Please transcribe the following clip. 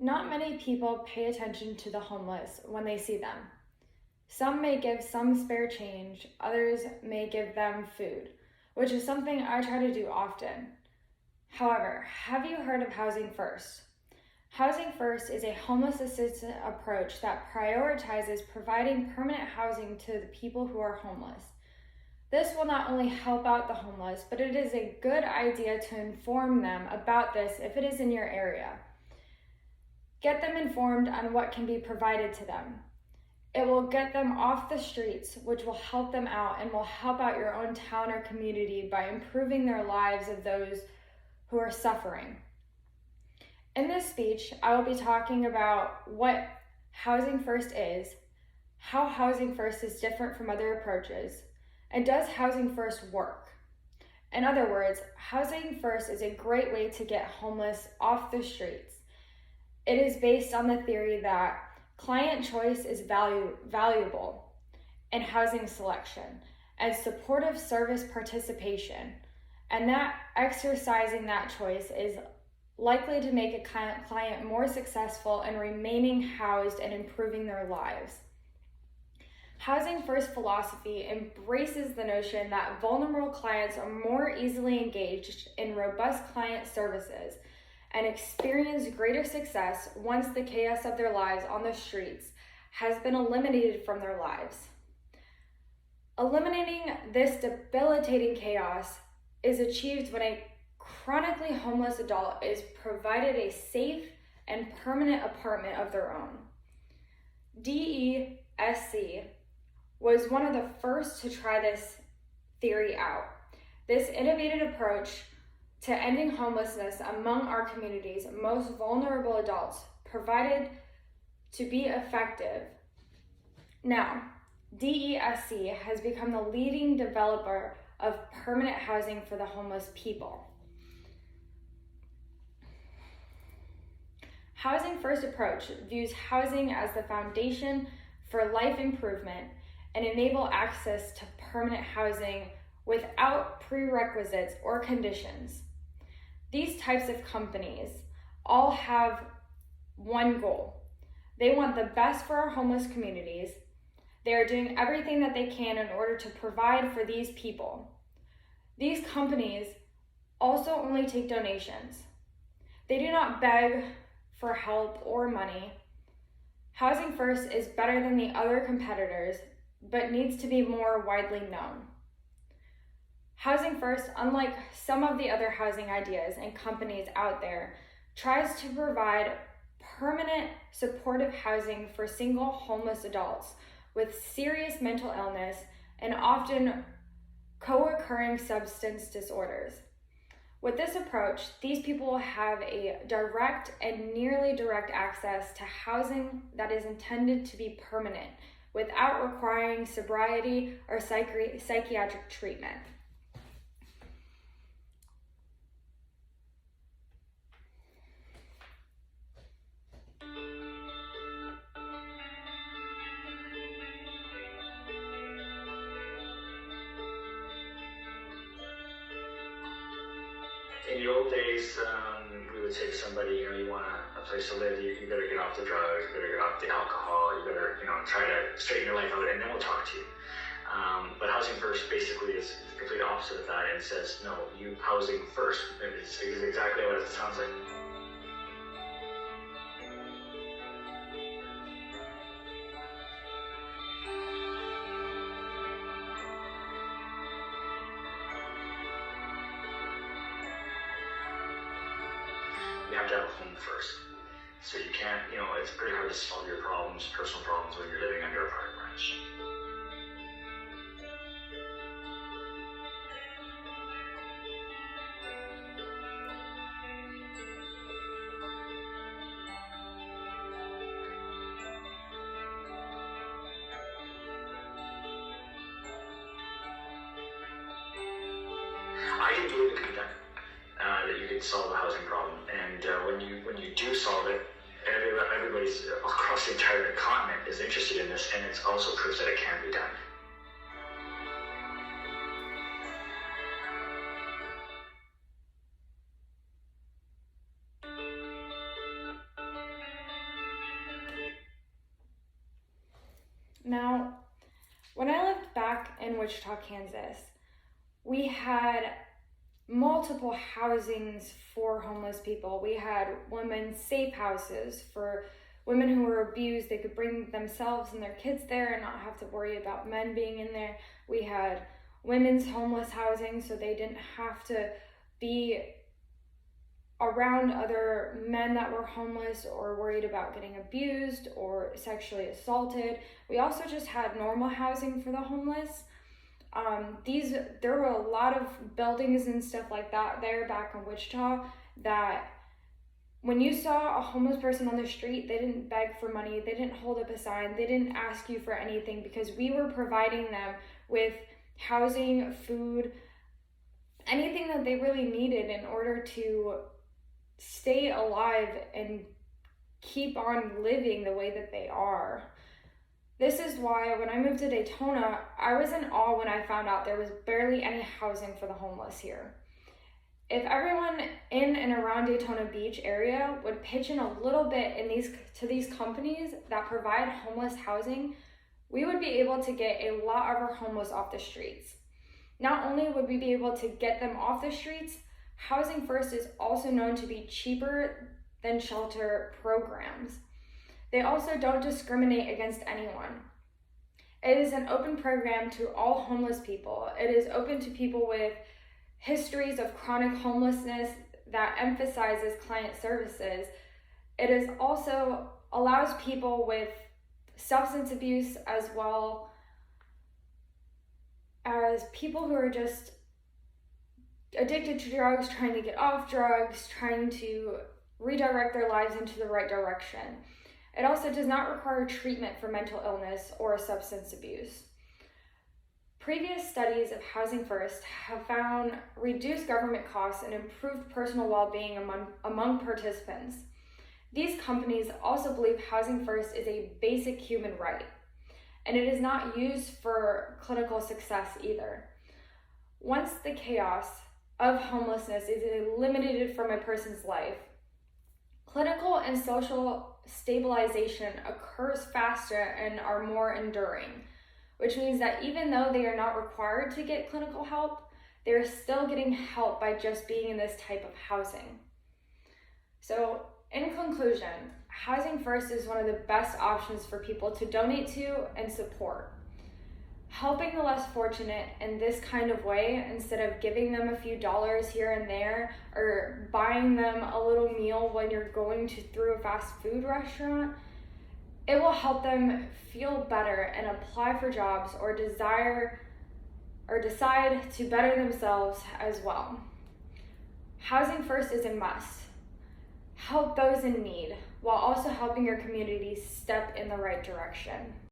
Not many people pay attention to the homeless when they see them. Some may give some spare change, others may give them food, which is something I try to do often. However, have you heard of Housing First? Housing First is a homeless assistance approach that prioritizes providing permanent housing to the people who are homeless. This will not only help out the homeless, but it is a good idea to inform them about this if it is in your area. Get them informed on what can be provided to them. It will get them off the streets, which will help them out and will help out your own town or community by improving their lives of those who are suffering. In this speech, I will be talking about what Housing First is, how Housing First is different from other approaches, and does Housing First work? In other words, Housing First is a great way to get homeless off the streets. It is based on the theory that client choice is valuable in housing selection and supportive service participation, and that exercising that choice is likely to make a client more successful in remaining housed and improving their lives. Housing First philosophy embraces the notion that vulnerable clients are more easily engaged in robust client services and experience greater success once the chaos of their lives on the streets has been eliminated from their lives. Eliminating this debilitating chaos is achieved when a chronically homeless adult is provided a safe and permanent apartment of their own. DESC was one of the first to try this theory out. This innovative approach to ending homelessness among our community's most vulnerable adults provided to be effective. Now, DESC has become the leading developer of permanent housing for the homeless people. Housing First approach views housing as the foundation for life improvement and enable access to permanent housing without prerequisites or conditions. These types of companies all have one goal. They want the best for our homeless communities. They are doing everything that they can in order to provide for these people. These companies also only take donations. They do not beg for help or money. Housing First is better than the other competitors, but needs to be more widely known. Housing First, unlike some of the other housing ideas and companies out there, tries to provide permanent supportive housing for single homeless adults with serious mental illness and often co-occurring substance disorders. With this approach, these people will have a direct and nearly direct access to housing that is intended to be permanent without requiring sobriety or psychiatric treatment. In the old days, we would say to somebody, you want a place to live, you better get off the drugs, you better get off the alcohol, you better, try to straighten your life out, and then we'll talk to you. But Housing First basically is the complete opposite of that and says, no, you housing first. It's exactly what it sounds like. You have to have a home first. So you can't, it's pretty hard to solve your problems, personal problems, when you're living under a park branch. I didn't believe it could be done. That you could solve the housing problem, and when you do solve it, everybody's across the entire continent is interested in this, and it's also proves that it can be done. Wichita, Kansas, we had multiple housings for homeless people. We had women's safe houses for women who were abused. They could bring themselves and their kids there and not have to worry about men being in there. We had women's homeless housing, so they didn't have to be around other men that were homeless or worried about getting abused or sexually assaulted. We also just had normal housing for the homeless. There were a lot of buildings and stuff like that there back in Wichita that when you saw a homeless person on the street, they didn't beg for money, they didn't hold up a sign, they didn't ask you for anything, because we were providing them with housing, food, anything that they really needed in order to stay alive and keep on living the way that they are. This is why when I moved to Daytona, I was in awe when I found out there was barely any housing for the homeless here. If everyone in and around Daytona Beach area would pitch in a little bit to these companies that provide homeless housing, we would be able to get a lot of our homeless off the streets. Not only would we be able to get them off the streets, Housing First is also known to be cheaper than shelter programs. They also don't discriminate against anyone. It is an open program to all homeless people. It is open to people with histories of chronic homelessness that emphasizes client services. It is also allows people with substance abuse, as well as people who are just addicted to drugs, trying to get off drugs, trying to redirect their lives into the right direction. It also does not require treatment for mental illness or substance abuse. Previous studies of Housing First have found reduced government costs and improved personal well-being among participants. These companies also believe Housing First is a basic human right, and it is not used for clinical success either. Once the chaos of homelessness is eliminated from a person's life, clinical and social stabilization occurs faster and are more enduring, which means that even though they are not required to get clinical help, they're still getting help by just being in this type of housing. So, in conclusion, Housing First is one of the best options for people to donate to and support. Helping the less fortunate in this kind of way, instead of giving them a few dollars here and there or buying them a little meal when you're going through a fast food restaurant, it will help them feel better and apply for jobs or decide to better themselves as well. Housing First is a must. Help those in need while also helping your community step in the right direction.